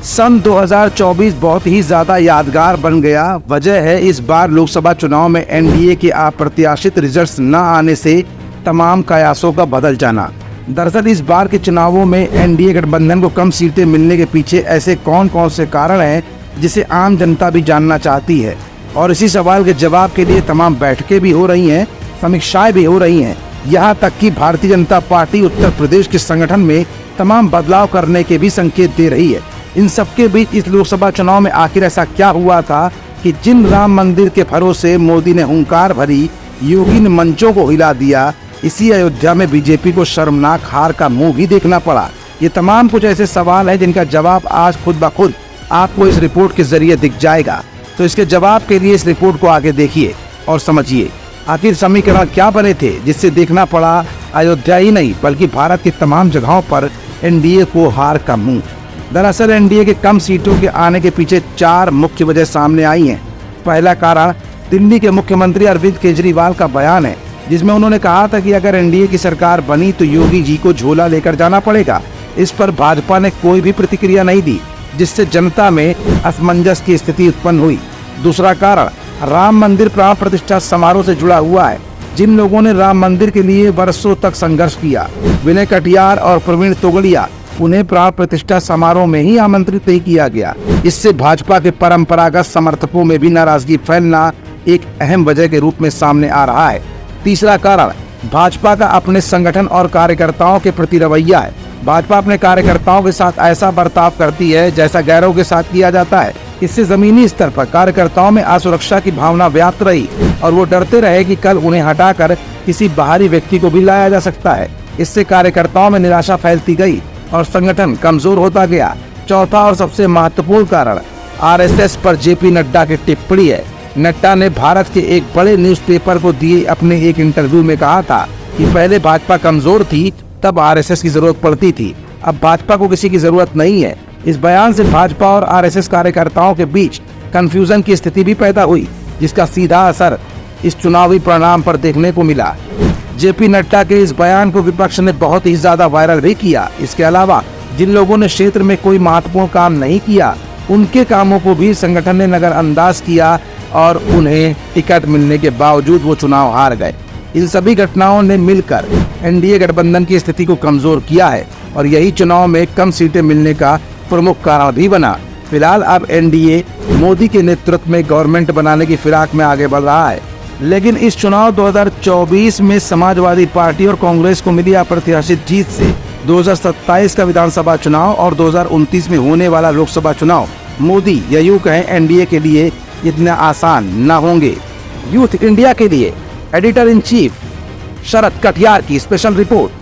सन 2024 बहुत ही ज़्यादा यादगार बन गया। वजह है इस बार लोकसभा चुनाव में एनडीए के अप्रत्याशित रिजल्ट्स न आने से तमाम कयासों का बदल जाना। दरअसल इस बार के चुनावों में एनडीए गठबंधन को कम सीटें मिलने के पीछे ऐसे कौन कौन से कारण हैं जिसे आम जनता भी जानना चाहती है, और इसी सवाल के जवाब के लिए तमाम बैठकें भी हो रही हैं, समीक्षाएं भी हो रही हैं। यहाँ तक कि भारतीय जनता पार्टी उत्तर प्रदेश के संगठन में तमाम बदलाव करने के भी संकेत दे रही है। इन सबके बीच इस लोकसभा चुनाव में आखिर ऐसा क्या हुआ था कि जिन राम मंदिर के भरोसे मोदी ने हुंकार भरी, योगी ने मंचों को हिला दिया, इसी अयोध्या में बीजेपी को शर्मनाक हार का मुंह भी देखना पड़ा। ये तमाम कुछ ऐसे सवाल हैं जिनका जवाब आज खुद ब खुद आपको इस रिपोर्ट के जरिए दिख जाएगा। तो इसके जवाब के लिए इस रिपोर्ट को आगे देखिए और समझिए आखिर समीकरण क्या बने थे जिससे देखना पड़ा अयोध्या ही नहीं बल्कि भारत की तमाम जगहों पर एनडीए को हार का मुंह। दरअसल एनडीए के कम सीटों के आने के पीछे 4 मुख्य वजह सामने आई हैं। पहला कारण दिल्ली के मुख्यमंत्री अरविंद केजरीवाल का बयान है, जिसमें उन्होंने कहा था कि अगर एनडीए की सरकार बनी तो योगी जी को झोला लेकर जाना पड़ेगा। इस पर भाजपा ने कोई भी प्रतिक्रिया नहीं दी, जिससे जनता में असमंजस की स्थिति उत्पन्न हुई। दूसरा कारण राम मंदिर प्राण प्रतिष्ठा समारोह से जुड़ा हुआ है। जिन लोगों ने राम मंदिर के लिए वर्षों तक संघर्ष किया, विनय कटियार और प्रवीण तोगड़िया, उन्हें प्राण प्रतिष्ठा समारोह में ही आमंत्रित नहीं किया गया। इससे भाजपा के परंपरागत समर्थकों में भी नाराजगी फैलना एक अहम वजह के रूप में सामने आ रहा है। तीसरा कारण भाजपा का अपने संगठन और कार्यकर्ताओं के प्रति रवैया है। भाजपा अपने कार्यकर्ताओं के साथ ऐसा बर्ताव करती है जैसा गैरों के साथ किया जाता है। इससे जमीनी स्तर पर कार्यकर्ताओं में असुरक्षा की भावना व्याप्त रही और वो डरते रहे कि कल उन्हें हटाकर किसी बाहरी व्यक्ति को भी लाया जा सकता है। इससे कार्यकर्ताओं में निराशा फैलती गई और संगठन कमजोर होता गया। चौथा और सबसे महत्वपूर्ण कारण आरएसएस पर जेपी नड्डा की टिप्पणी है। नड्डा ने भारत के एक बड़े न्यूज़पेपर को दिए अपने एक इंटरव्यू में कहा था कि पहले भाजपा कमजोर थी तब आरएसएस की जरूरत पड़ती थी, अब भाजपा को किसी की जरूरत नहीं है। इस बयान से भाजपा और आरएसएस कार्यकर्ताओं के बीच कंफ्यूजन की स्थिति भी पैदा हुई, जिसका सीधा असर इस चुनावी परिणाम पर देखने को मिला। जेपी नड्डा के इस बयान को विपक्ष ने बहुत ही ज्यादा वायरल भी किया। इसके अलावा जिन लोगों ने क्षेत्र में कोई महत्वपूर्ण काम नहीं किया, उनके कामों को भी संगठन ने नजरअंदाज किया और उन्हें टिकट मिलने के बावजूद वो चुनाव हार गए। इन सभी घटनाओं ने मिलकर एनडीए गठबंधन की स्थिति को कमजोर किया है और यही चुनाव में कम सीटें मिलने का प्रमुख कारण भी बना। फिलहाल अब एनडीए मोदी के नेतृत्व में गवर्नमेंट बनाने की फिराक में आगे बढ़ रहा है, लेकिन इस चुनाव 2024 में समाजवादी पार्टी और कांग्रेस को मिली अप्रत्याशित जीत से 2027 का विधानसभा चुनाव और 2029 में होने वाला लोकसभा चुनाव मोदी या यूं कहें एनडीए के लिए इतना आसान न होंगे। यूथ इंडिया के लिए एडिटर इन चीफ शरद कटियार की स्पेशल रिपोर्ट।